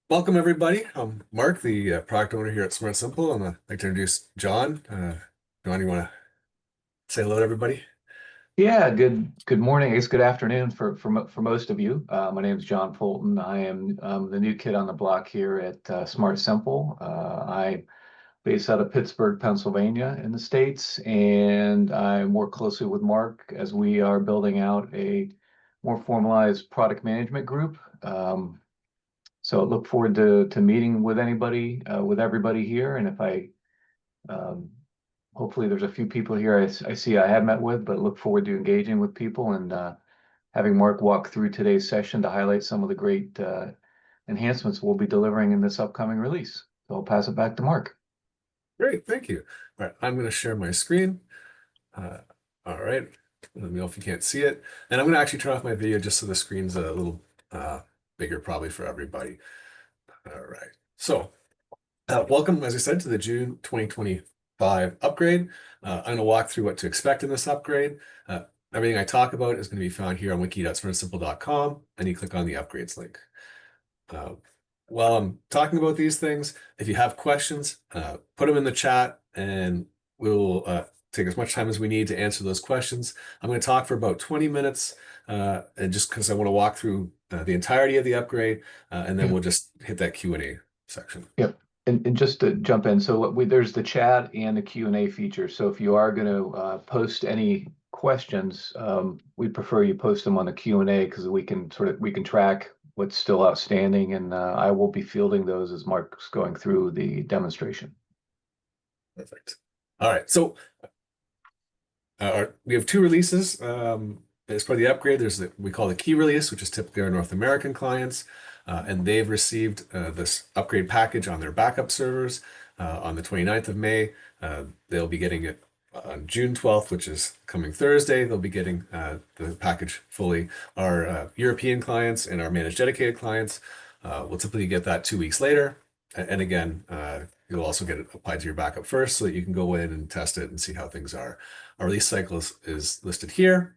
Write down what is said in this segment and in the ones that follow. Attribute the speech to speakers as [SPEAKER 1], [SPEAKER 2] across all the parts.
[SPEAKER 1] Welcome, everybody. I'm Mark, the product owner here at Smart Simple. I'd like to introduce John. John, you want to say hello to everybody?
[SPEAKER 2] Yeah, good morning. I guess good afternoon for most of you. My name is John Fulton. I am the new kid on the block here at Smart Simple. I'm based out of Pittsburgh, Pennsylvania, in the States, and I work closely with Mark as we are building out a more formalized product management group. So I look forward to meeting with with everybody here, and if I um, hopefully there's a few people here I see I have met with, but look forward to engaging with people and having Mark walk through today's session to highlight some of the great enhancements we'll be delivering in this upcoming release. So I'll pass it back to Mark.
[SPEAKER 1] Great, thank you. All right, I'm going to share my screen. Uh, all right, let me know if you can't see it. And I'm going to actually turn off my video just so the screen's a little uh, bigger probably for everybody. All right, so welcome, as I said, to the June 2025 upgrade. I'm going to walk through what to expect in this upgrade. Everything I talk about is going to be found here on wiki.smartsimple.com, and you click on the upgrades link. Uh, while I'm talking about these things, if you have questions, put them in the chat and we'll take as much time as we need to answer those questions. I'm going to talk for about 20 minutes, and just because I want to walk through the entirety of the upgrade, and then
[SPEAKER 2] Yeah.
[SPEAKER 1] we'll just hit that Q&A section.
[SPEAKER 2] Yep. And just to jump in, so there's the chat and the Q&A feature. So if you are going to post any questions, we prefer you post them on the Q&A because we can track what's still outstanding, and I will be fielding those as Mark's going through the demonstration.
[SPEAKER 1] Perfect. All right, so we have two releases. As part of the upgrade, there's we call the key release, which is typically our North American clients, and they've received this upgrade package on their backup servers on the 29th of May. They'll be getting it on June 12th, which is coming Thursday. They'll be getting the package fully. Our European clients and our managed dedicated clients will typically get that 2 weeks later. And again, you'll also get it applied to your backup first so that you can go in and test it and see how things are. Our release cycle is listed here.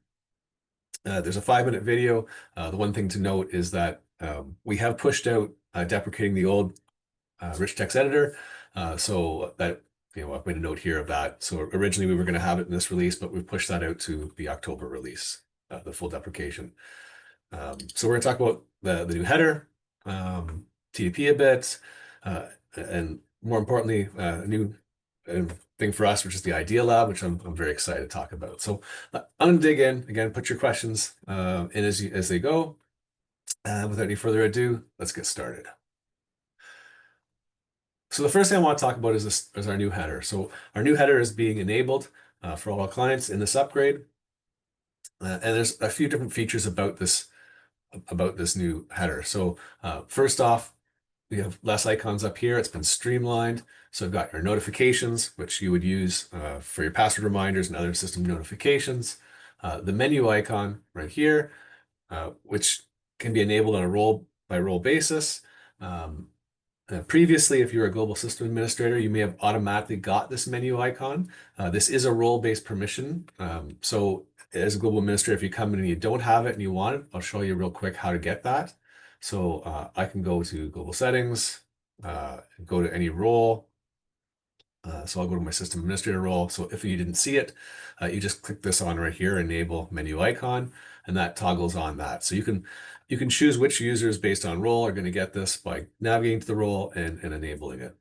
[SPEAKER 1] There's a 5-minute video. The one thing to note is that we have pushed out deprecating the old rich text editor. So that, I've made a note here of that. So originally we were going to have it in this release, but we've pushed that out to the October release, the full deprecation. So we're going to talk about the new header, TDP a bit, and more importantly, a new thing for us, which is the Idea Lab, which I'm very excited to talk about. So I'm going to dig in again, put your questions in as they go. Without any further ado, let's get started. So the first thing I want to talk about is our new header. So our new header is being enabled for all our clients in this upgrade, and there's a few different features about this new header. So first off, we have less icons up here. It's been streamlined. So I've got your notifications, which you would use for your password reminders and other system notifications. The menu icon right here, which can be enabled on a role by role basis. Previously, if you're a global system administrator, you may have automatically got this menu icon. This is a role-based permission. So as a global administrator, if you come in and you don't have it and you want it, I'll show you real quick how to get that. So I can go to global settings, go to any role. So I'll go to my system administrator role. So if you didn't see it, you just click this on right here, enable menu icon, and that toggles on that. So you can choose which users based on role are going to get this by navigating to the role and enabling it.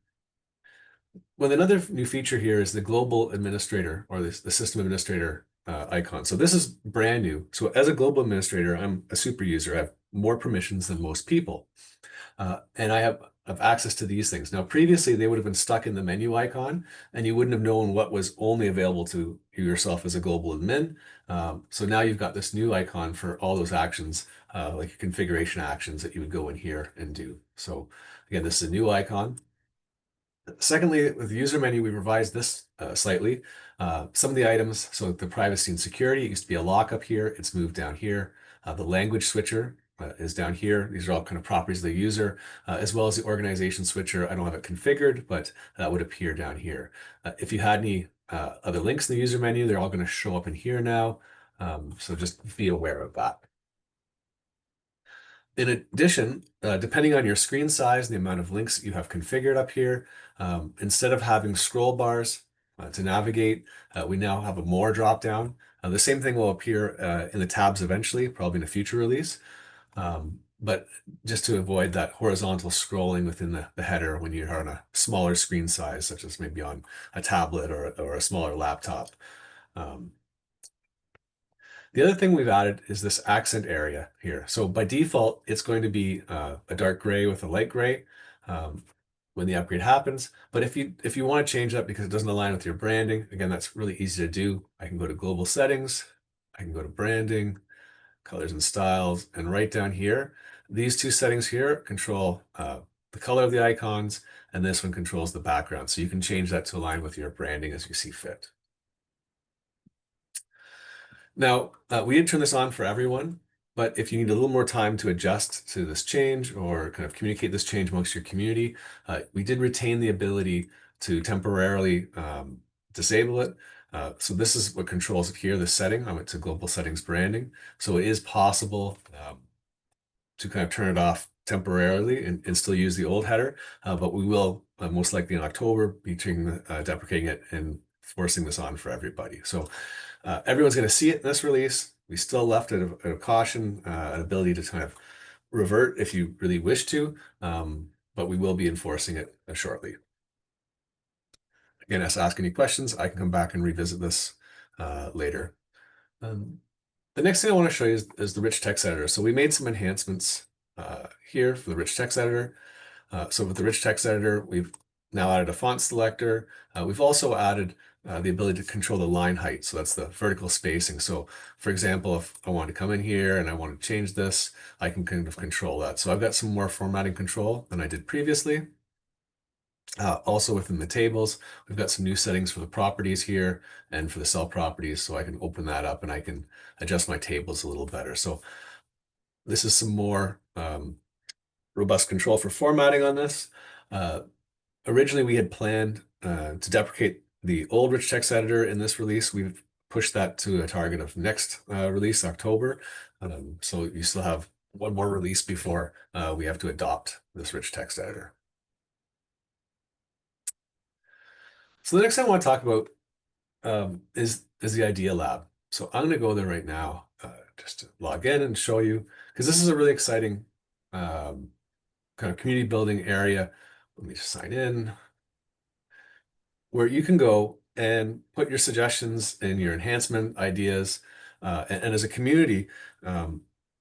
[SPEAKER 1] Well, another new feature here is the global administrator or the system administrator icon. So this is brand new. So as a global administrator, I'm a super user. I have more permissions than most people. And I have access to these things. Now, previously, they would have been stuck in the menu icon, and you wouldn't have known what was only available to yourself as a global admin. So now you've got this new icon for all those actions, like your configuration actions that you would go in here and do. So again, this is a new icon. Secondly, with the user menu, we revised this slightly. Some of the items, so the privacy and security, it used to be a lock up here. It's moved down here. The language switcher is down here. These are all kind of properties of the user, as well as the organization switcher. I don't have it configured, but that would appear down here. If you had any other links in the user menu, they're all going to show up in here now. So just be aware of that. In addition, depending on your screen size and the amount of links you have configured up here, instead of having scroll bars to navigate, we now have a more drop down. The same thing will appear in the tabs eventually, probably in a future release. But just to avoid that horizontal scrolling within the header when you're on a smaller screen size, such as maybe on a tablet or a smaller laptop. Um, the other thing we've added is this accent area here. So by default, it's going to be a dark gray with a light gray when the upgrade happens. But if you want to change that because it doesn't align with your branding, again, that's really easy to do. I can go to global settings, I can go to branding, colors and styles, and right down here, these two settings here control the color of the icons, and this one controls the background. So you can change that to align with your branding as you see fit. Now, we did turn this on for everyone, but if you need a little more time to adjust to this change or kind of communicate this change amongst your community, we did retain the ability to temporarily disable it. So this is what controls it here, the setting. I went to global settings branding. So it is possible to kind of turn it off temporarily and still use the old header, but we will most likely in October be deprecating it and forcing this on for everybody. So everyone's going to see it in this release. We still left it a caution, an ability to kind of revert if you really wish to, but we will be enforcing it shortly. Again, ask any questions. I can come back and revisit this later. The next thing I want to show you is the rich text editor. So we made some enhancements here for the rich text editor. So with the rich text editor, we've now added a font selector. We've also added the ability to control the line height. So that's the vertical spacing. So for example, if I want to come in here and I want to change this, I can kind of control that. So I've got some more formatting control than I did previously. Also within the tables, we've got some new settings for the properties here and for the cell properties. So I can open that up and I can adjust my tables a little better. So this is some more robust control for formatting on this. Originally, we had planned to deprecate the old rich text editor in this release. We've pushed that to a target of next release, October. So you still have one more release before we have to adopt this rich text editor. So the next thing I want to talk about is the Idea Lab. So I'm going to go there right now just to log in and show you, because this is a really exciting kind of community building area. Let me just sign in, where you can go and put your suggestions and your enhancement ideas. And as a community,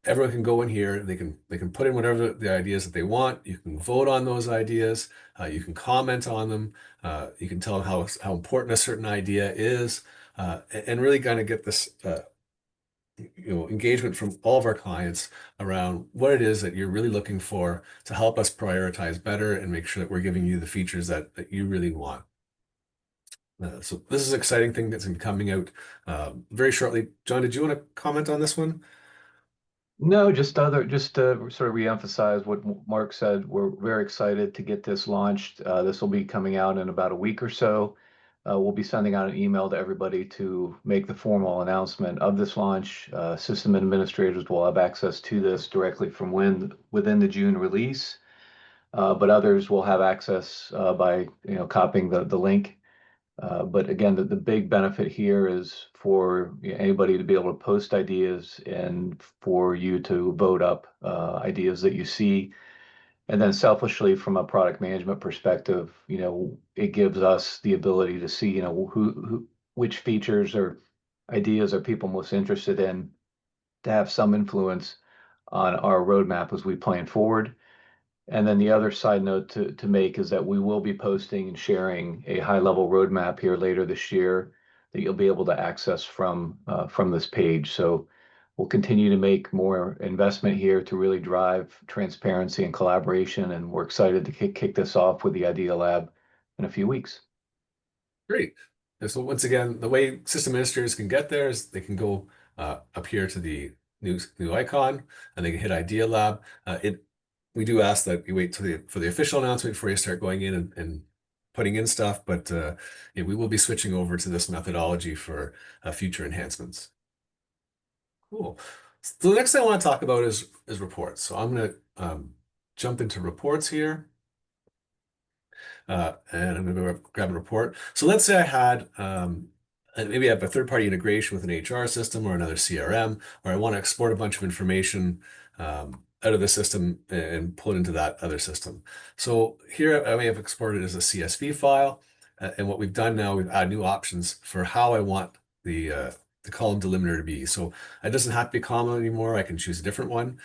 [SPEAKER 1] everyone can go in here. They can put in whatever the ideas that they want. You can vote on those ideas. You can comment on them. You can tell them how important a certain idea is, and really kind of get this engagement from all of our clients around what it is that you're really looking for to help us prioritize better and make sure that we're giving you the features that you really want. So this is an exciting thing that's going to be coming out very shortly. John, did you want to comment on this one?
[SPEAKER 2] No, just to sort of reemphasize what Mark said. We're very excited to get this launched. This will be coming out in about a week or so. We'll be sending out an email to everybody to make the formal announcement of this launch. System administrators will have access to this directly from within the June release, but others will have access by copying the link. But again, the big benefit here is for anybody to be able to post ideas and for you to vote up ideas that you see. And then selfishly, from a product management perspective, it gives us the ability to see, which features or ideas are people most interested in, to have some influence on our roadmap as we plan forward. And then the other side note to make is that we will be posting and sharing a high-level roadmap here later this year that you'll be able to access from this page. So we'll continue to make more investment here to really drive transparency and collaboration, and we're excited to kick this off with the Idea Lab in a few weeks.
[SPEAKER 1] Great. And so once again, the way system administrators can get there is they can go up here to the new icon and they can hit Idea Lab. We do ask that you wait for the official announcement before you start going in and putting in stuff, but yeah, we will be switching over to this methodology for future enhancements. Cool. So the next thing I want to talk about is reports. So I'm going to jump into reports here. And I'm going to go grab a report. So let's say I had, and maybe I have a third-party integration with an HR system or another CRM, or I want to export a bunch of information out of the system and pull it into that other system. So here I may have exported as a CSV file. And what we've done now, we've added new options for how I want the column delimiter to be. So it doesn't have to be comma anymore. I can choose a different one.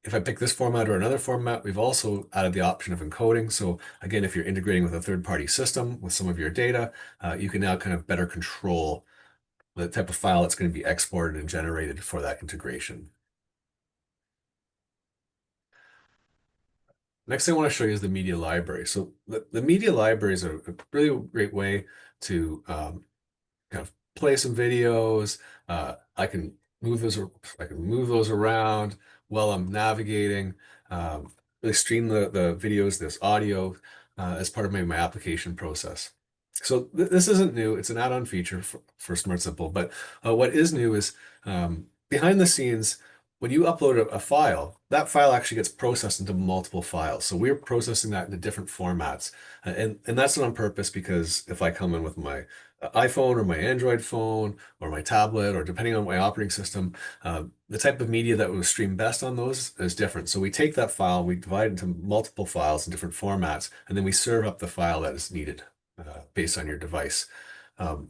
[SPEAKER 1] If I pick this format or another format, we've also added the option of encoding. So again, if you're integrating with a third-party system with some of your data, you can now kind of better control the type of file that's going to be exported and generated for that integration. Next thing I want to show you is the media library. So the media library is a really great way to kind of play some videos. I can move those around while I'm navigating. Really stream the videos, this audio, as part of my application process. So this isn't new. It's an add-on feature for Smart Simple. But what is new is behind the scenes, when you upload a file, that file actually gets processed into multiple files. So we're processing that into different formats. And that's on purpose because if I come in with my iPhone or my Android phone or my tablet, or depending on my operating system, the type of media that will stream best on those is different. So we take that file, we divide it into multiple files in different formats, and then we serve up the file that is needed based on your device. Um,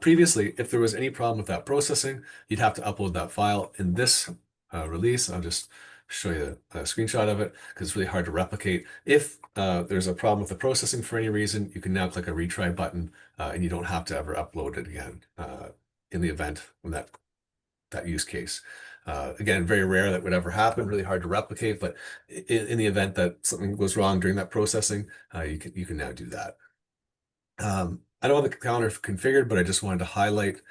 [SPEAKER 1] Previously, if there was any problem with that processing, you'd have to upload that file. In this release, I'll just show you a screenshot of it because it's really hard to replicate. If there's a problem with the processing for any reason, you can now click a retry button and you don't have to ever upload it again in the event when that use case. Again, very rare that would ever happen, really hard to replicate, but in the event that something goes wrong during that processing, you can now do that. I don't have the calendar configured, but I just wanted to highlight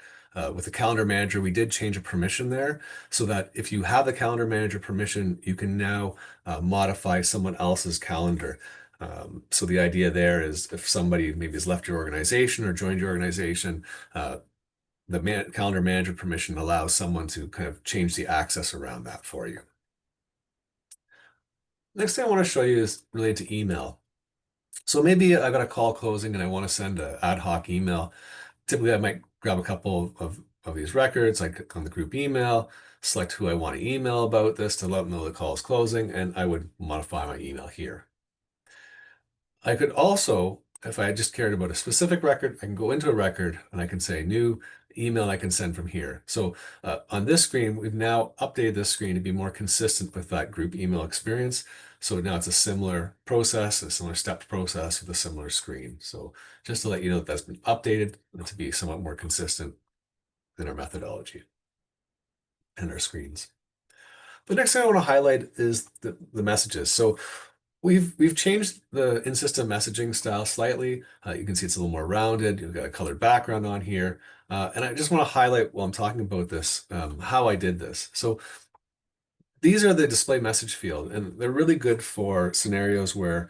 [SPEAKER 1] with the calendar manager, we did change a permission there so that if you have the calendar manager permission, you can now modify someone else's calendar. So the idea there is if somebody maybe has left your organization or joined your organization, the calendar manager permission allows someone to kind of change the access around that for you. Next thing I want to show you is related to email. So maybe I got a call closing and I want to send an ad hoc email. Typically, I might grab a couple of these records, like on the group email, select who I want to email about this to let them know the call is closing, and I would modify my email here. I could also, if I just cared about a specific record, I can go into a record and I can say new email I can send from here. So on this screen, we've now updated this screen to be more consistent with that group email experience. So now it's a similar process, a similar stepped process with a similar screen. So just to let you know that that's been updated to be somewhat more consistent in our methodology and our screens. The next thing I want to highlight is the messages. So we've changed the in-system messaging style slightly. You can see it's a little more rounded. You've got a colored background on here. And I just want to highlight while I'm talking about this, how I did this. So these are the display message field, and they're really good for scenarios where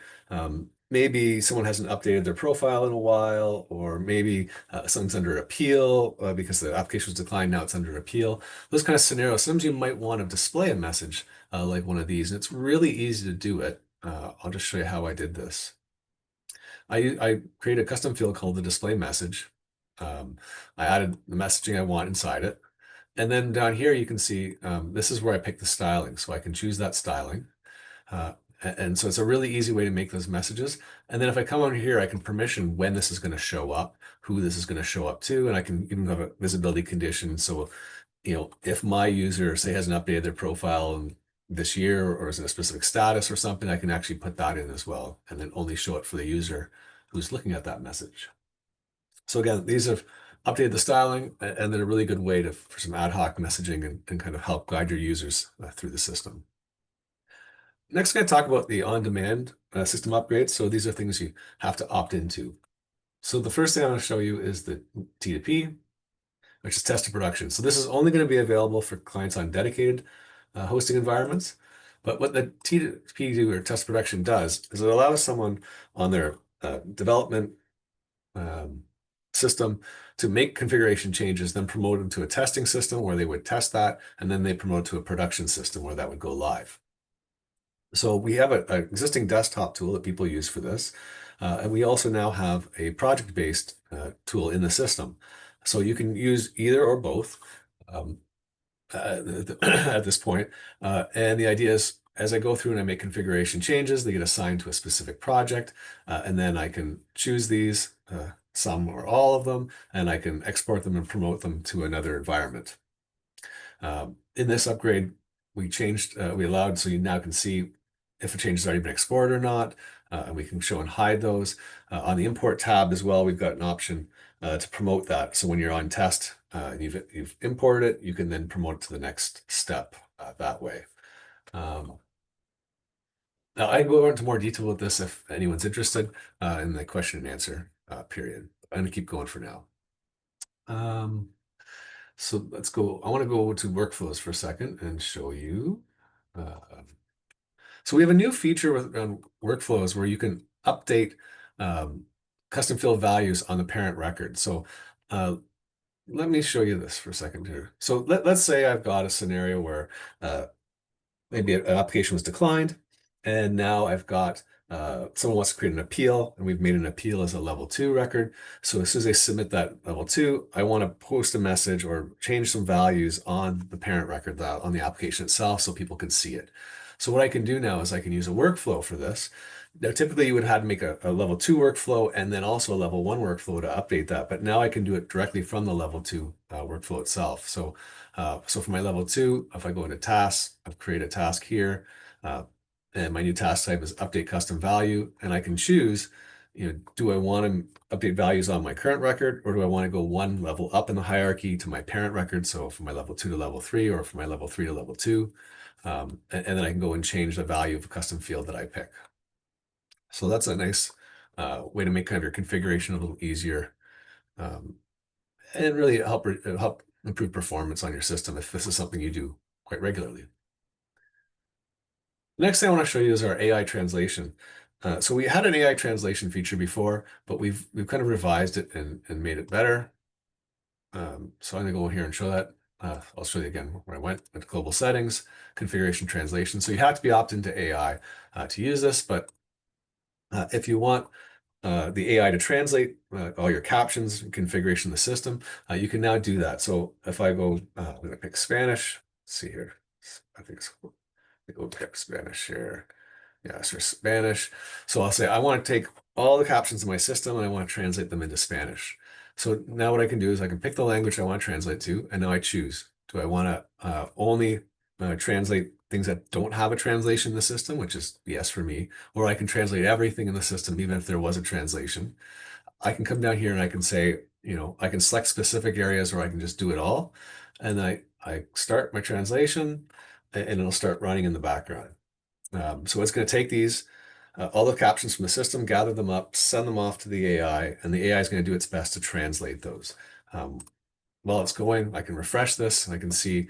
[SPEAKER 1] maybe someone hasn't updated their profile in a while, or maybe something's under appeal because the application was declined, now it's under appeal. Those kind of scenarios, sometimes you might want to display a message like one of these, and it's really easy to do it. I'll just show you how I did this. I created a custom field called the display message. I added the messaging I want inside it. And then down here, you can see this is where I pick the styling. So I can choose that styling. And so it's a really easy way to make those messages. And then if I come on here, I can permission when this is going to show up, who this is going to show up to, and I can even have a visibility condition. So, if my user, say, hasn't updated their profile this year or is in a specific status or something, I can actually put that in as well, and then only show it for the user who's looking at that message. So again, these have updated the styling, and they're a really good way for some ad hoc messaging and kind of help guide your users through the system. Next, I'm going to talk about the on-demand system upgrades. So these are things you have to opt into. So the first thing I'm going to show you is the T2P, which is test to production. So this is only going to be available for clients on dedicated hosting environments. But what the T2P or test production does is it allows someone on their development system to make configuration changes, then promote them to a testing system where they would test that, and then they promote to a production system where that would go live. So we have an existing desktop tool that people use for this. And we also now have a project-based tool in the system. So you can use either or both um, at this point. And the idea is, as I go through and I make configuration changes, they get assigned to a specific project. And then I can choose these, some or all of them, and I can export them and promote them to another environment. In this upgrade, we allowed so you now can see if a change has already been exported or not, and we can show and hide those. On the import tab as well, we've got an option to promote that. So when you're on test, you've imported it, you can then promote it to the next step that way. Now I can go into more detail with this if anyone's interested in the question and answer period. I'm going to keep going for now. So let's go. I want to go to workflows for a second and show you. Uh, so we have a new feature with workflows where you can update custom field values on the parent record. So let me show you this for a second here. So let's say I've got a scenario where maybe an application was declined, and now I've got someone wants to create an appeal, and we've made an appeal as a level 2 record. So as soon as they submit that level 2, I want to post a message or change some values on the parent record, on the application itself, so people can see it. So what I can do now is I can use a workflow for this. Now, typically you would have to make a level 2 workflow and then also a level 1 workflow to update that. But now I can do it directly from the level 2 workflow itself. So for my level 2, if I go into tasks, I've created a task here. And my new task type is update custom value. And I can choose, do I want to update values on my current record, or do I want to go one level up in the hierarchy to my parent record? So from my level 2 to level 3, or from my level 3 to level 2. And then I can go and change the value of a custom field that I pick. So that's a nice way to make kind of your configuration a little easier, and really help improve performance on your system if this is something you do quite regularly. The next thing I want to show you is our AI translation. So we had an AI translation feature before, but we've kind of revised it and made it better. So I'm going to go here and show that. I'll show you again where I went with global settings, configuration translation. So you have to be opted into AI to use this, but if you want the AI to translate all your captions and configuration of the system, you can now do that. So if I go, I'm going to pick Spanish. Let's see here. I think it's cool. Go pick Spanish here. Yeah, so Spanish. So I'll say I want to take all the captions in my system and I want to translate them into Spanish. So now what I can do is I can pick the language I want to translate to, and now I choose. Do I want to only translate things that don't have a translation in the system, which is yes for me, or I can translate everything in the system, even if there was a translation. I can come down here and I can say, I can select specific areas, or I can just do it all. And I start my translation, and it'll start running in the background. So it's going to take these, all the captions from the system, gather them up, send them off to the AI, and the AI is going to do its best to translate those. While it's going, I can refresh this, and I can see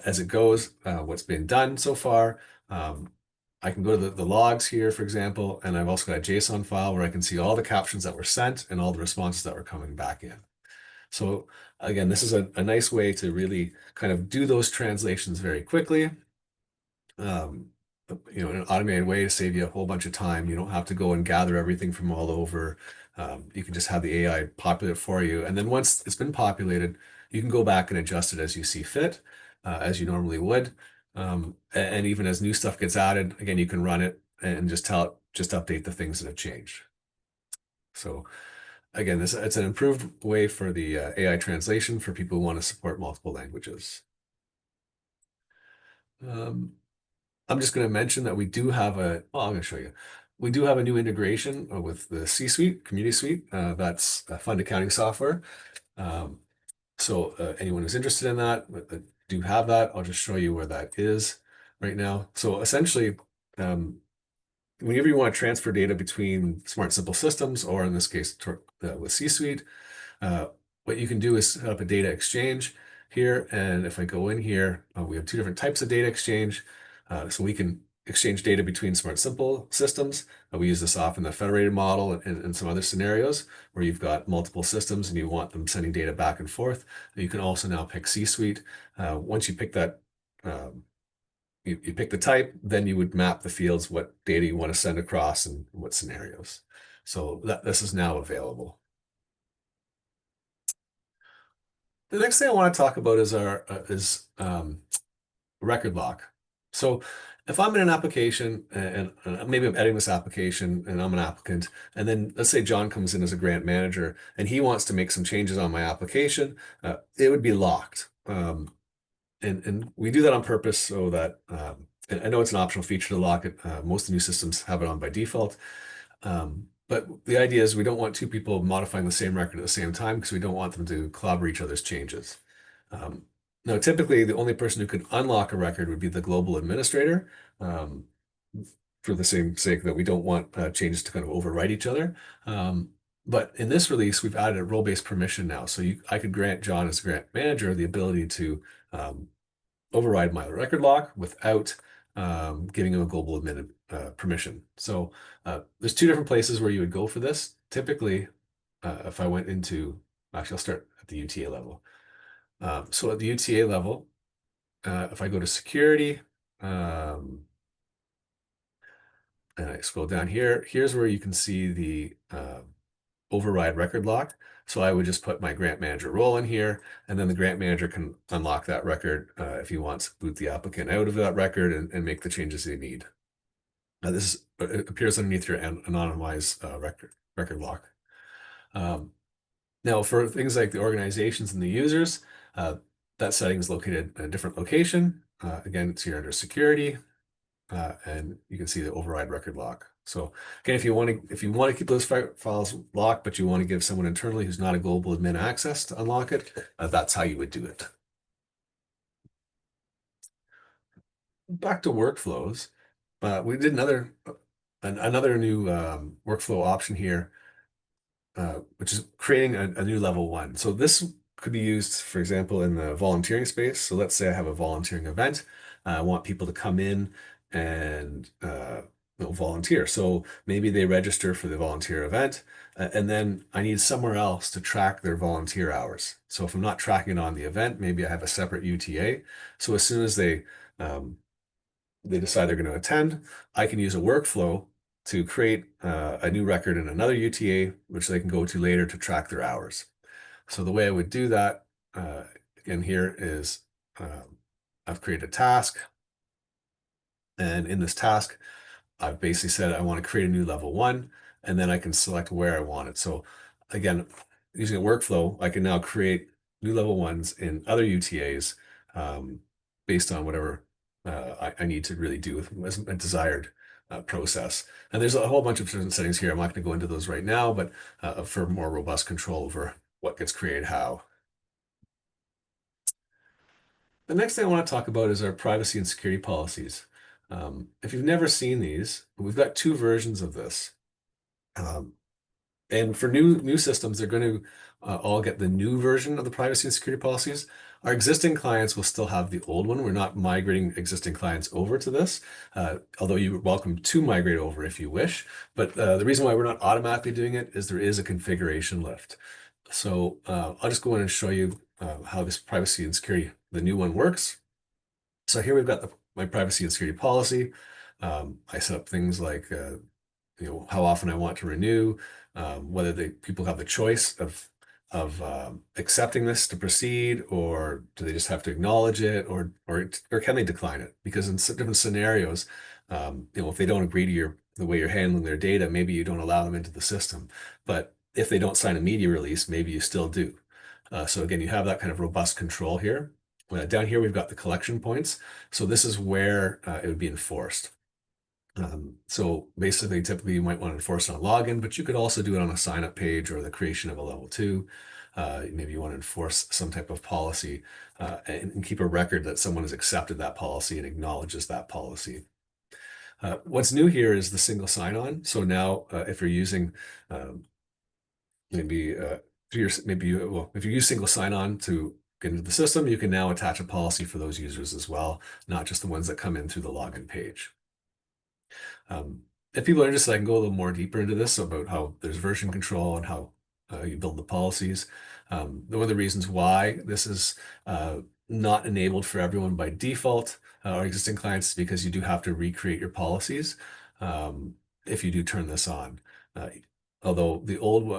[SPEAKER 1] as it goes what's been done so far. I can go to the logs here, for example, and I've also got a JSON file where I can see all the captions that were sent and all the responses that were coming back in. So again, this is a nice way to really kind of do those translations very quickly. In an automated way to save you a whole bunch of time. You don't have to go and gather everything from all over. You can just have the AI populate for you. And then once it's been populated, you can go back and adjust it as you see fit, as you normally would. And even as new stuff gets added, again, you can run it and just update the things that have changed. So again, it's an improved way for the AI translation for people who want to support multiple languages. I'm just going to mention that we do have I'm going to show you. We do have a new integration with the C-Suite, Community Suite. That's fund accounting software. So anyone who's interested in that, do have that. I'll just show you where that is right now. So essentially, whenever you want to transfer data between Smart Simple systems, or in this case, with C-Suite, what you can do is set up a data exchange here. And if I go in here, we have two different types of data exchange. So we can exchange data between Smart Simple systems. We use this often in the federated model and some other scenarios where you've got multiple systems and you want them sending data back and forth. You can also now pick C-suite. Once you pick that, you pick the type, then you would map the fields, what data you want to send across and what scenarios. So this is now available. The next thing I want to talk about is our record lock. So if I'm in an application and maybe I'm editing this application and I'm an applicant, and then let's say John comes in as a grant manager and he wants to make some changes on my application, it would be locked. And we do that on purpose so that and I know it's an optional feature to lock it. Most of the new systems have it on by default. But the idea is we don't want two people modifying the same record at the same time because we don't want them to clobber each other's changes. Now, typically, the only person who could unlock a record would be the global administrator, for the same sake that we don't want changes to kind of overwrite each other. But in this release, we've added a role-based permission now. So I could grant John as grant manager the ability to override my record lock without giving him a global admin permission. So there's two different places where you would go for this. Typically, if I went into, actually, I'll start at the UTA level. So at the UTA level, if I go to security, and I scroll down here, here's where you can see the override record lock. So I would just put my grant manager role in here, and then the grant manager can unlock that record if he wants to boot the applicant out of that record and make the changes they need. This it appears underneath your anonymized record lock. Now, for things like the organizations and the users, that setting is located in a different location. Again, it's here under security, and you can see the override record lock. So again, if you want to keep those files locked, but you want to give someone internally who's not a global admin access to unlock it, that's how you would do it. Back to workflows, we did another new workflow option here, which is creating a new level 1. So this could be used, for example, in the volunteering space. So let's say I have a volunteering event. I want people to come in and volunteer. So maybe they register for the volunteer event, and then I need somewhere else to track their volunteer hours. So if I'm not tracking it on the event, maybe I have a separate UTA. So as soon as they decide they're going to attend, I can use a workflow to create a new record in another UTA, which they can go to later to track their hours. So the way I would do that, again, here is I've created a task. And in this task, I've basically said I want to create a new level 1, and then I can select where I want it. So again, using a workflow, I can now create new level 1s in other UTAs based on whatever I need to really do with a desired process. And there's a whole bunch of different settings here. I'm not going to go into those right now, but for more robust control over what gets created how. The next thing I want to talk about is our privacy and security policies. If you've never seen these, we've got 2 versions of this. And for new systems, they're going to all get the new version of the privacy and security policies. Our existing clients will still have the old one. We're not migrating existing clients over to this, although you're welcome to migrate over if you wish. But the reason why we're not automatically doing it is there is a configuration lift. So I'll just go in and show you how this privacy and security, the new one, works. So here we've got my privacy and security policy. I set up things like how often I want to renew, whether people have the choice of accepting this to proceed, or do they just have to acknowledge it, or can they decline it? Because in different scenarios, if they don't agree to the way you're handling their data, maybe you don't allow them into the system. But if they don't sign a media release, maybe you still do. So again, you have that kind of robust control here. Down here, we've got the collection points. So this is where it would be enforced. So basically, typically, you might want to enforce it on login, but you could also do it on a sign-up page or the creation of a level 2. Maybe you want to enforce some type of policy and keep a record that someone has accepted that policy and acknowledges that policy. What's new here is the single sign-on. So now, if you're using if you use single sign-on to get into the system, you can now attach a policy for those users as well, not just the ones that come in through the login page. Um, if people are interested, I can go a little more deeper into this about how there's version control and how you build the policies. One of the reasons why this is not enabled for everyone by default, our existing clients, is because you do have to recreate your policies if you do turn this on. Uh, Although the old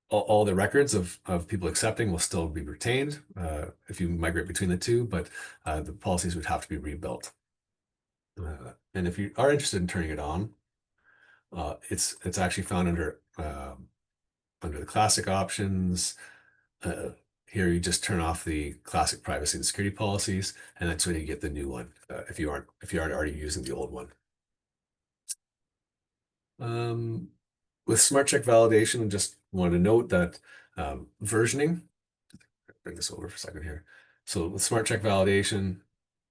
[SPEAKER 1] all the records of people accepting will still be retained if you migrate between the two, but the policies would have to be rebuilt. And if you are interested in turning it on, it's actually found under the classic options. Uh, Here you just turn off the classic privacy and security policies, and that's when you get the new one. If you aren't already using the old one. Um, with Smart Check validation, I just wanted to note that versioning. Bring this over for a second here. So with Smart Check validation,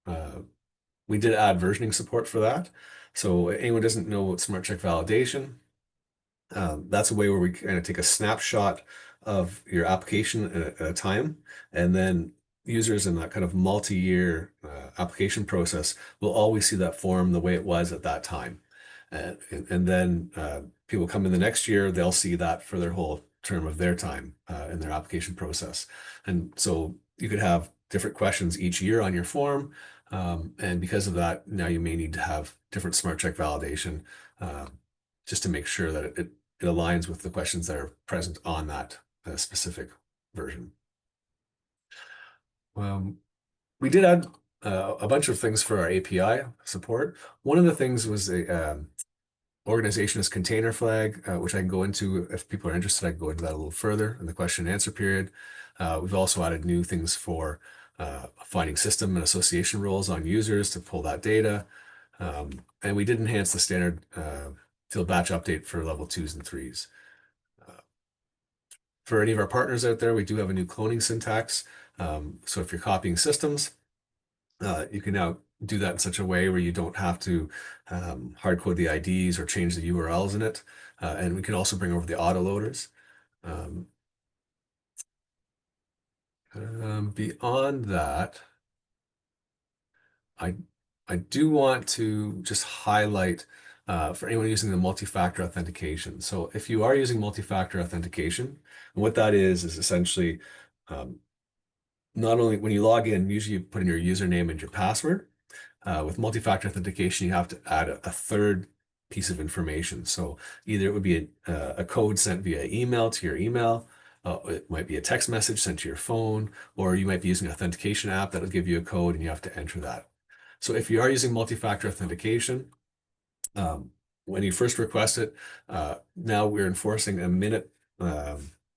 [SPEAKER 1] uh, we did add versioning support for that. So anyone who doesn't know what Smart Check validation, that's a way where we kind of take a snapshot of your application at a time, and then users in that kind of multi-year application process will always see that form the way it was at that time. And then people come in the next year, they'll see that for their whole term of their time in their application process. And so you could have different questions each year on your form. And because of that, now you may need to have different smart check validation just to make sure that it aligns with the questions that are present on that specific version. We did add a bunch of things for our API support. One of the things was a organization as container flag, which I can go into if people are interested. I can go into that a little further in the question and answer period. We've also added new things for finding system and association roles on users to pull that data. And we did enhance the standard field batch update for level 2s and 3s. For any of our partners out there, we do have a new cloning syntax. So if you're copying systems, you can now do that in such a way where you don't have to hard code the IDs or change the URLs in it. And we can also bring over the autoloaders. Beyond that, I I do want to just highlight for anyone using the multi-factor authentication. So if you are using multi-factor authentication, what that is essentially um, not only when you log in, usually you put in your username and your password. With multi-factor authentication, you have to add a third piece of information. So either it would be a code sent via email to your email, it might be a text message sent to your phone, or you might be using an authentication app that'll give you a code and you have to enter that. So if you are using multi-factor authentication, um, when you first request it, now we're enforcing a minute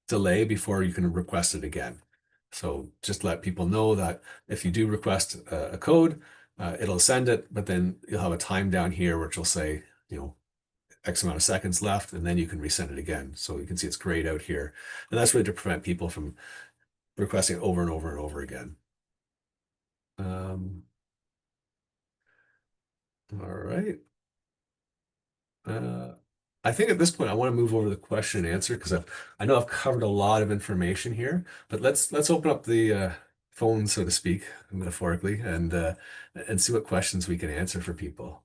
[SPEAKER 1] delay before you can request it again. So just let people know that if you do request a code, it'll send it, but then you'll have a time down here which will say, X amount of seconds left, and then you can resend it again. So you can see it's grayed out here. And that's really to prevent people from requesting it over and over and over again. All right. Uh, I think at this point I want to move over to the question and answer because I know I've covered a lot of information here, but let's open up the phone, so to speak, metaphorically, and see what questions we can answer for people.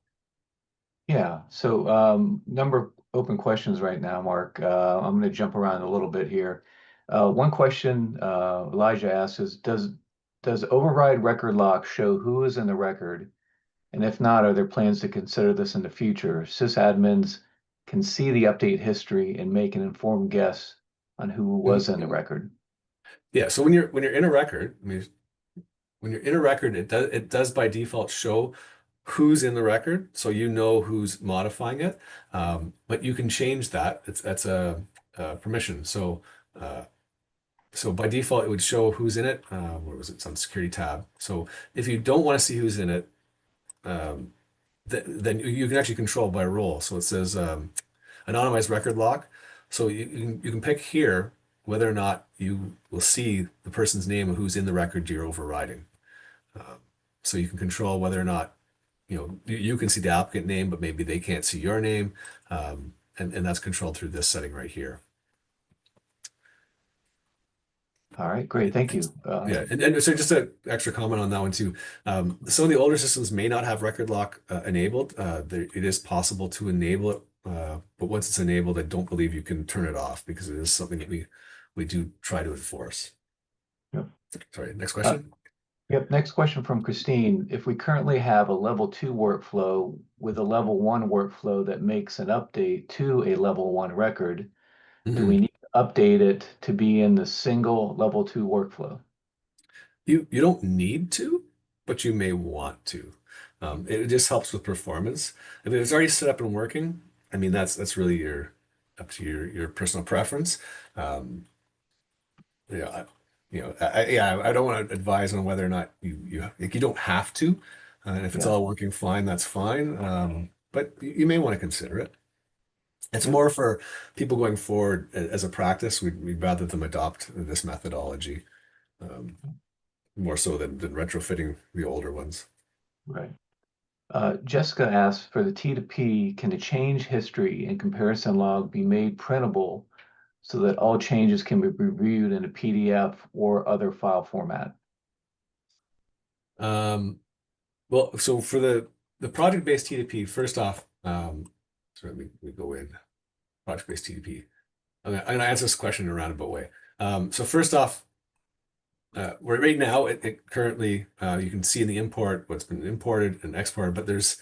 [SPEAKER 2] Yeah, so number of open questions right now, Mark. I'm going to jump around a little bit here. One question Elijah asks is, does override record lock show who is in the record? And if not, are there plans to consider this in the future? Sysadmins can see the update history and make an informed guess on who was in the record.
[SPEAKER 1] Yeah, so when you're in a record, I mean, when you're in a record, it does by default show who's in the record, so you know who's modifying it. But you can change that. That's a permission. Uh, so by default, it would show who's in it. Where was it? It's on security tab. So if you don't want to see who's in it, um, then you can actually control by role. So it says anonymized record lock. So you can pick here whether or not you will see the person's name of who's in the record you're overriding. Um, so you can control whether or not you can see the applicant name, but maybe they can't see your name, and that's controlled through this setting right here.
[SPEAKER 2] All right, great, thank you.
[SPEAKER 1] Yeah, and so just an extra comment on that one too. Some of the older systems may not have record lock enabled. It is possible to enable it, but once it's enabled, I don't believe you can turn it off because it is something that we do try to enforce.
[SPEAKER 2] Yep.
[SPEAKER 1] Sorry, next
[SPEAKER 2] Uh,
[SPEAKER 1] question.
[SPEAKER 2] Yep, next question from Christine. If we currently have a level 2 workflow with a level 1 workflow that makes an update to a level 1 record, do we
[SPEAKER 1] Mhm.
[SPEAKER 2] need to update it to be in the single level 2 workflow?
[SPEAKER 1] You don't need to, but you may want to. It just helps with performance. If it's already set up and working, I mean that's really your up to your personal preference. Um, Yeah, yeah, I don't want to advise on whether or not you don't have to, and if it's
[SPEAKER 2] Yeah,
[SPEAKER 1] all working fine, that's fine. But you may want to consider it. It's
[SPEAKER 2] yep,
[SPEAKER 1] more for people going forward as a practice. We'd rather them adopt this methodology um, more so than retrofitting the older ones.
[SPEAKER 2] right. Jessica asks, for the T2P, can the change history and comparison log be made printable so that all changes can be reviewed in a PDF or other file format?
[SPEAKER 1] Um, well, so for the project-based T2P, first off, so let me go in project-based T2P. I'm gonna answer this question in a roundabout way. So first off, right now, it currently you can see in the import what's been imported and exported, but there's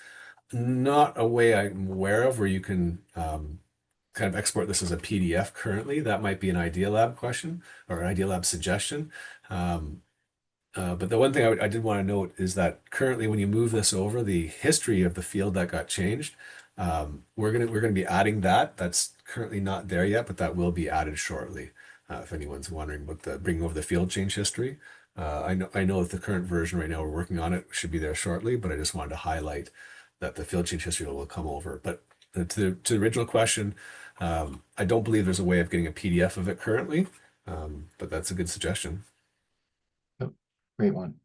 [SPEAKER 1] not a way I'm aware of where you can kind of export this as a PDF currently. That might be an Idea Lab question or an Idea Lab suggestion. Um, but the one thing I did want to note is that currently, when you move this over, the history of the field that got changed, we're gonna be adding that. That's currently not there yet, but that will be added shortly. If anyone's wondering about the bringing over the field change history, I know that the current version right now we're working on it should be there shortly, but I just wanted to highlight that the field change history will come over. But to the original question, I don't believe there's a way of getting a PDF of it currently, but that's a good suggestion.
[SPEAKER 2] Yep, great one.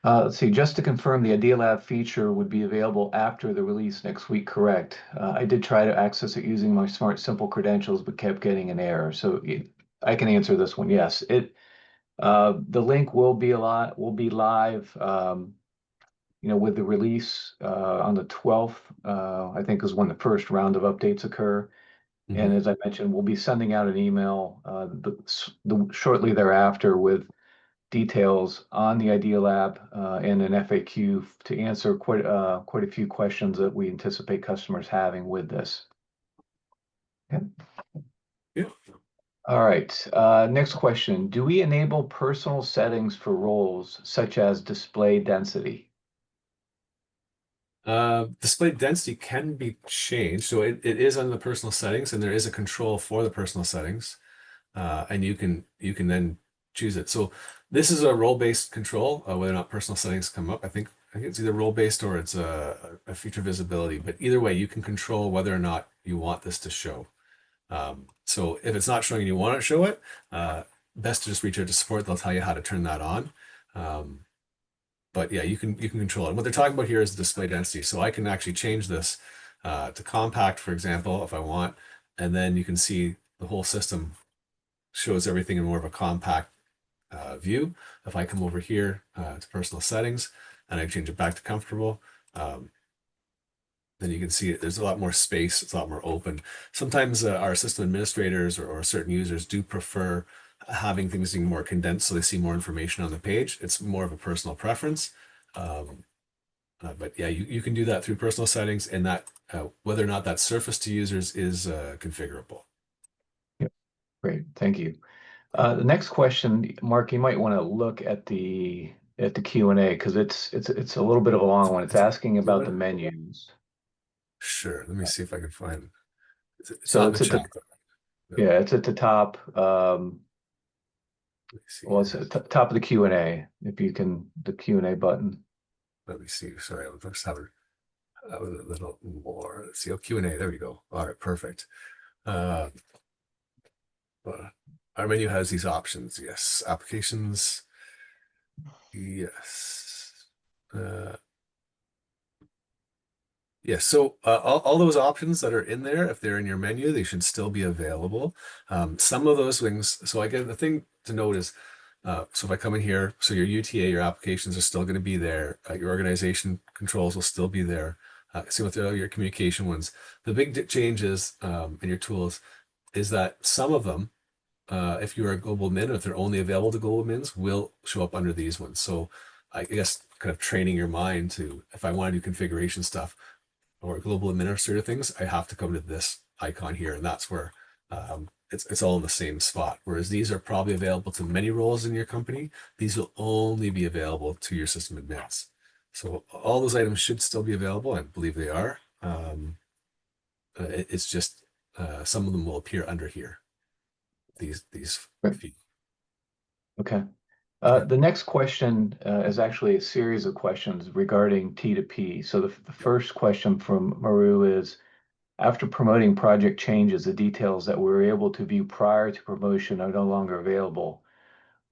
[SPEAKER 2] Let's see, just to confirm, the Idea Lab feature would be available after the release next week, correct? I did try to access it using my Smart Simple credentials, but kept getting an error. So I can answer this one. Yes, the link will be live, with the release on the 12th, I think is when the first round of updates occur. And
[SPEAKER 1] Mhm.
[SPEAKER 2] as I mentioned, we'll be sending out an email shortly thereafter with details on the Idea Lab and an FAQ to answer quite a few questions that we anticipate customers having with this. Okay.
[SPEAKER 1] Yeah.
[SPEAKER 2] All right. Next question. Do we enable personal settings for roles such as display density?
[SPEAKER 1] Display density can be changed. So it is on the personal settings, and there is a control for the personal settings. And you can then choose it. So this is a role-based control, whether or not personal settings come up. I think it's either role-based or it's a feature visibility. But either way, you can control whether or not you want this to show. So if it's not showing and you want to show it, best to just reach out to support. They'll tell you how to turn that on. Um, but yeah, you can control it. What they're talking about here is display density. So I can actually change this to compact, for example, if I want, and then you can see the whole system shows everything in more of a compact view. If I come over here to personal settings and I change it back to comfortable, um, then you can see it. There's a lot more space. It's a lot more open. Sometimes our system administrators or certain users do prefer having things being more condensed so they see more information on the page. It's more of a personal preference. Um, but yeah, you can do that through personal settings and that whether or not that's surface to users is configurable.
[SPEAKER 2] Yep. Great. Thank you. The next question, Mark, you might want to look at the Q&A because it's a little bit of a long one. It's asking
[SPEAKER 1] You
[SPEAKER 2] about the
[SPEAKER 1] wanna-
[SPEAKER 2] menus.
[SPEAKER 1] Sure. Let me see if I can find. It's
[SPEAKER 2] So
[SPEAKER 1] not in the
[SPEAKER 2] it's at the
[SPEAKER 1] chat though. No,
[SPEAKER 2] yeah, it's at the top.
[SPEAKER 1] let me see
[SPEAKER 2] Well, it's
[SPEAKER 1] here.
[SPEAKER 2] at the top of the Q&A. If you can, the Q&A button.
[SPEAKER 1] Let me see. Sorry, I'm just having a little more. Let's see. Oh, Q&A. There we go. All right, perfect. Uh, uh, our menu has these options. Yes. Applications. Yes. Uh, yes. So all those options that are in there, if they're in your menu, they should still be available. Some of those things. So I get the thing to note is, so if I come in here, so your UTA, your applications are still going to be there. Your organization controls will still be there. Same with your communication ones. The big changes in your tools is that some of them, if you're a global admin, if they're only available to global admins, will show up under these ones. So I guess kind of training your mind to, if I want to do configuration stuff or global administrator things, I have to come to this icon here, and that's where it's all in the same spot. Whereas these are probably available to many roles in your company. These will only be available to your system admins. So all those items should still be available. I believe they are. It's just some of them will appear under here. These
[SPEAKER 2] Right.
[SPEAKER 1] feet.
[SPEAKER 2] Okay.
[SPEAKER 1] Yeah.
[SPEAKER 2] The next question is actually a series of questions regarding T2P. So the first question from Maru is, after promoting project changes, the details that we were able to view prior to promotion are no longer available.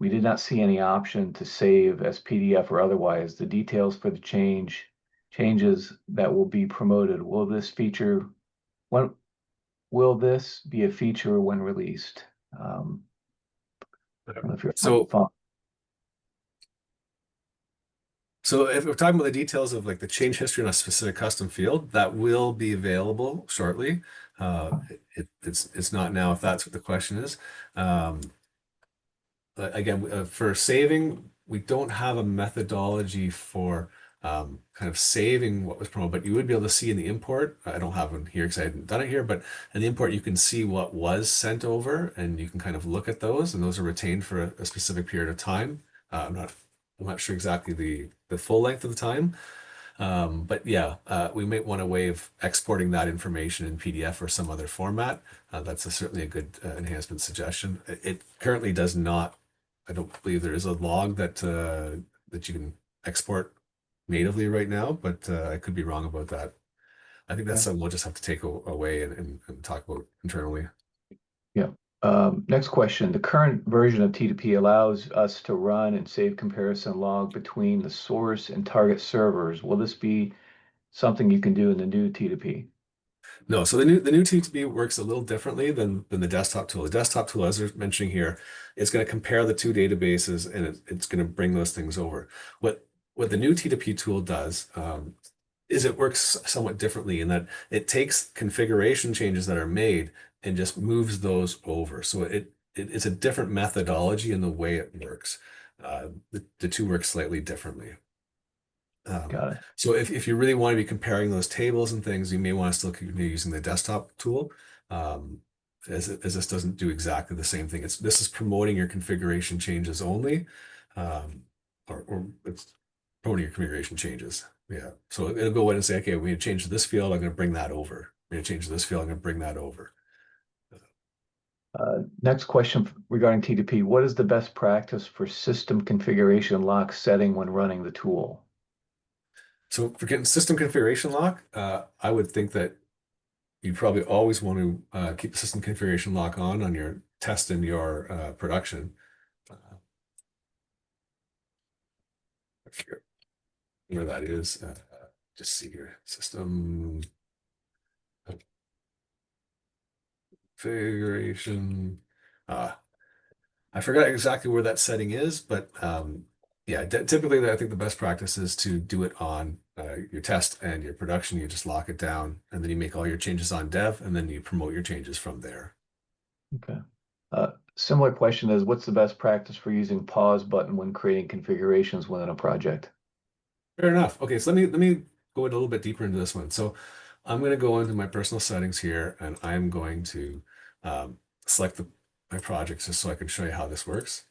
[SPEAKER 2] We did not see any option to save as PDF or otherwise. The details for the changes that will be promoted. When will this be a feature when released? I don't know if you're on the
[SPEAKER 1] So
[SPEAKER 2] phone.
[SPEAKER 1] So if we're talking about the details of like the change history on a specific custom field, that will be available shortly. It's not now if that's what the question is. Um, again, for saving, we don't have a methodology for kind of saving what was promoted, but you would be able to see in the import. I don't have one here because I hadn't done it here, but in the import, you can see what was sent over and you can kind of look at those, and those are retained for a specific period of time. I'm not sure exactly the full length of the time, but yeah, we might want a way of exporting that information in PDF or some other format. That's certainly a good enhancement suggestion. It currently does not. I don't believe there is a log that you can export natively right now, but I could be wrong about that. I think that's
[SPEAKER 2] Okay.
[SPEAKER 1] something we'll just have to take away and talk about internally.
[SPEAKER 2] Yeah. Next question. The current version of T2P allows us to run and save comparison log between the source and target servers. Will this be something you can do in the new T2P?
[SPEAKER 1] No, so the new TTB works a little differently than the desktop tool. The desktop tool, as they're mentioning here, is going to compare the two databases and it's going to bring those things over. What the new T2P tool does is it works somewhat differently in that it takes configuration changes that are made and just moves those over. So it's a different methodology in the way it works. The two work slightly differently.
[SPEAKER 2] Got it.
[SPEAKER 1] So if you really want to be comparing those tables and things, you may want to still continue using the desktop tool, as this doesn't do exactly the same thing. This is promoting your configuration changes only, um, or it's promoting your configuration changes. Yeah. So it'll go in and say, okay, we need to change this field. I'm going to bring that over. We need to change this field. I'm going to bring that over.
[SPEAKER 2] Next question regarding T2P. What is the best practice for system configuration lock setting when running the tool?
[SPEAKER 1] So for getting system configuration lock, I would think that you probably always want to keep the system configuration lock on your test and your production. Uh, I forget where that is. Just see here, system configuration. Uh, I forgot exactly where that setting is, but yeah, typically I think the best practice is to do it on your test and your production. You just lock it down, and then you make all your changes on dev, and then you promote your changes from there.
[SPEAKER 2] Okay. Similar question is, what's the best practice for using pause button when creating configurations within a project?
[SPEAKER 1] Fair enough. Okay, so let me go a little bit deeper into this one. So I'm going to go into my personal settings here, and I'm going to select my projects just so I can show you how this works.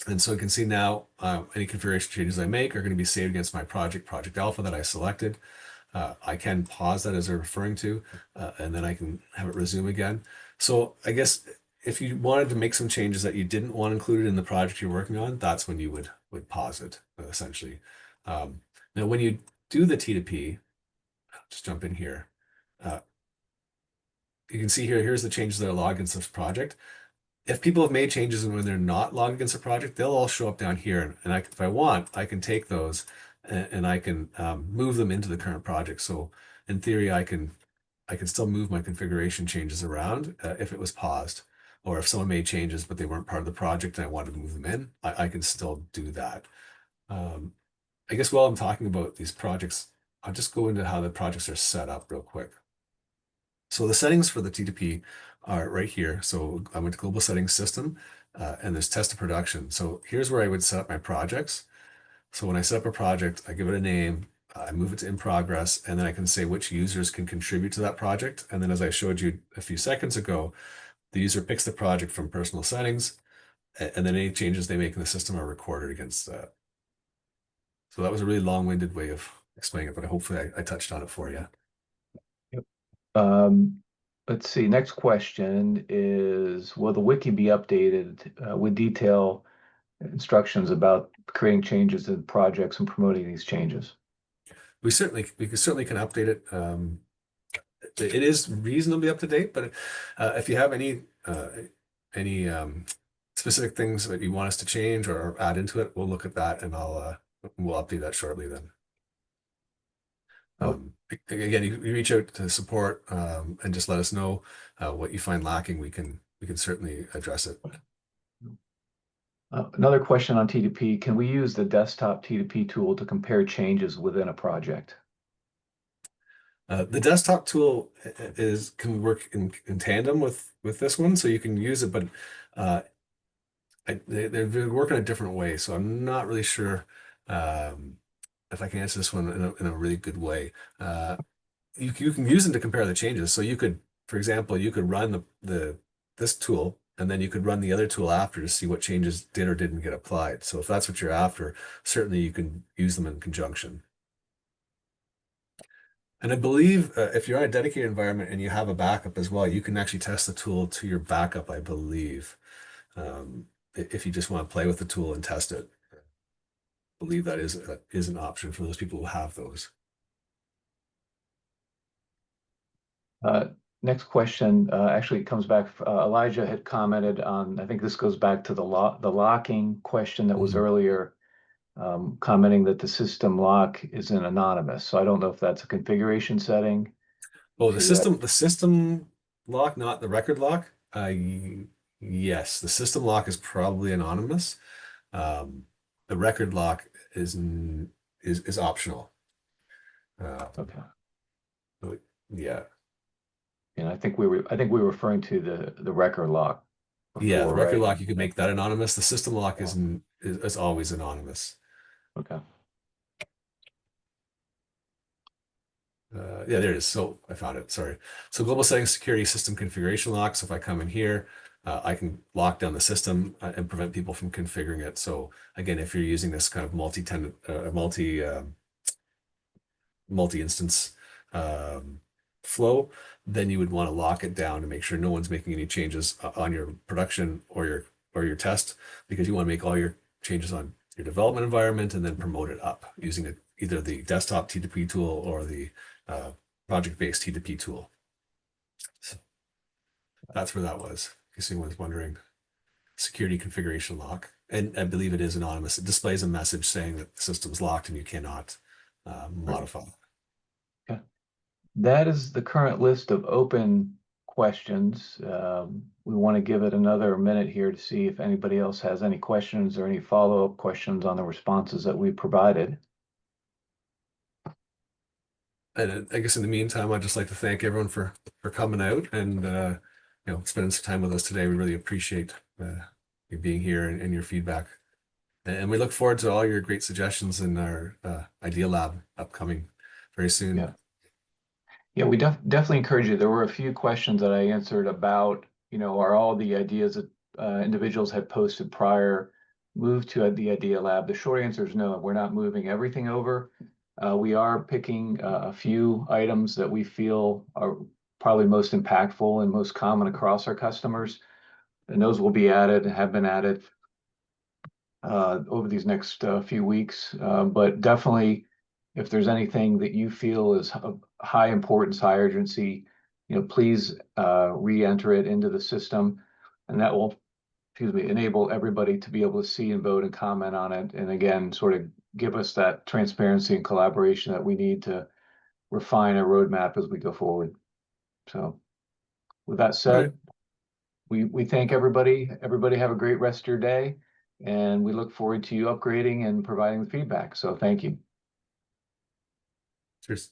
[SPEAKER 1] And so you can see now any configuration changes I make are going to be saved against my project alpha that I selected. I can pause that as they're referring to, and then I can have it resume again. So I guess if you wanted to make some changes that you didn't want included in the project you're working on, that's when you would pause it, essentially. Now, when you do the T2P, just jump in here. Uh, you can see here, here's the changes that are logged against this project. If people have made changes and when they're not logged against a project, they'll all show up down here. And if I want, I can take those and I can move them into the current project. So in theory, I can still move my configuration changes around if it was paused. or if someone made changes but they weren't part of the project and I wanted to move them in, I can still do that. Um, I guess while I'm talking about these projects, I'll just go into how the projects are set up real quick. So the settings for the TDP are right here. So I went to Global Settings System, and there's Test to Production. So here's where I would set up my projects. So when I set up a project, I give it a name, I move it to in progress, and then I can say which users can contribute to that project. And then as I showed you a few seconds ago, the user picks the project from personal settings, and then any changes they make in the system are recorded against that. So that was a really long-winded way of explaining it, but hopefully I touched on it for you.
[SPEAKER 2] Yep. Um, let's see. Next question is, will the wiki be updated with detail instructions about creating changes to projects and promoting these changes?
[SPEAKER 1] We certainly can update it. It is reasonably up to date, but if you have any specific things that you want us to change or add into it, we'll look at that and we'll update that shortly then.
[SPEAKER 2] Oh,
[SPEAKER 1] Again, you reach out to support and just let us know what you find lacking. We can certainly address it.
[SPEAKER 2] another question on TDP. Can we use the desktop TDP tool to compare changes within a project?
[SPEAKER 1] The desktop tool can work in tandem with this one, so you can use it, but uh, they're working a different way, so I'm not really sure if I can answer this one in a really good way. You can use them to compare the changes. So you could, for example, you could run this tool and then you could run the other tool after to see what changes did or didn't get applied. So if that's what you're after, certainly you can use them in conjunction. And I believe if you're on a dedicated environment and you have a backup as well, you can actually test the tool to your backup, I believe. If you just want to play with the tool and test it, I believe that is an option for those people who have those.
[SPEAKER 2] Uh, Next question actually comes back. Elijah had commented on, I think this goes back to the locking question that was
[SPEAKER 1] Mhm.
[SPEAKER 2] earlier, commenting that the system lock isn't anonymous. So I don't know if that's a configuration setting
[SPEAKER 1] Oh,
[SPEAKER 2] to
[SPEAKER 1] the system lock, not the record lock. Yes, the system lock is probably anonymous. The record lock is optional. Um,
[SPEAKER 2] okay.
[SPEAKER 1] but yeah,
[SPEAKER 2] And I think we were referring to the record lock
[SPEAKER 1] yeah, the
[SPEAKER 2] before,
[SPEAKER 1] record
[SPEAKER 2] right?
[SPEAKER 1] lock you can make that anonymous. The system lock
[SPEAKER 2] Yeah.
[SPEAKER 1] is always anonymous.
[SPEAKER 2] Okay.
[SPEAKER 1] Yeah, there it is. So I found it. Sorry. So global settings, security, system configuration lock. So if I come in here, I can lock down the system and prevent people from configuring it. So again, if you're using this kind of multi-tenant, multi-instance um, flow, then you would want to lock it down to make sure no one's making any changes on your production or your test, because you want to make all your changes on your development environment and then promote it up using either the desktop TDP tool or the project-based TDP tool. So that's where that was. In case anyone was wondering, security configuration lock, and I believe it is anonymous. It displays a message saying that the system's locked and you cannot
[SPEAKER 2] Great.
[SPEAKER 1] modify.
[SPEAKER 2] Okay. That is the current list of open questions. We want to give it another minute here to see if anybody else has any questions or any follow-up questions on the responses that we provided.
[SPEAKER 1] And I guess in the meantime, I'd just like to thank everyone for coming out and spending some time with us today. We really appreciate you being here and your feedback. And we look forward to all your great suggestions in our Idea Lab upcoming very soon.
[SPEAKER 2] Yeah. Yeah, we definitely encourage you. There were a few questions that I answered about, are all the ideas that individuals had posted prior moved to the Idea Lab? The short answer is no, we're not moving everything over. We are picking a few items that we feel are probably most impactful and most common across our customers. And those will be added, have been added over these next few weeks. But definitely, if there's anything that you feel is of high importance, high urgency, please re-enter it into the system, and that will, excuse me, enable everybody to be able to see and vote and comment on it. And again, sort of give us that transparency and collaboration that we need to refine a roadmap as we go forward. So with that
[SPEAKER 1] All right.
[SPEAKER 2] said, we thank everybody. Everybody have a great rest of your day, and we look forward to you upgrading and providing the feedback. So thank you.
[SPEAKER 1] Cheers.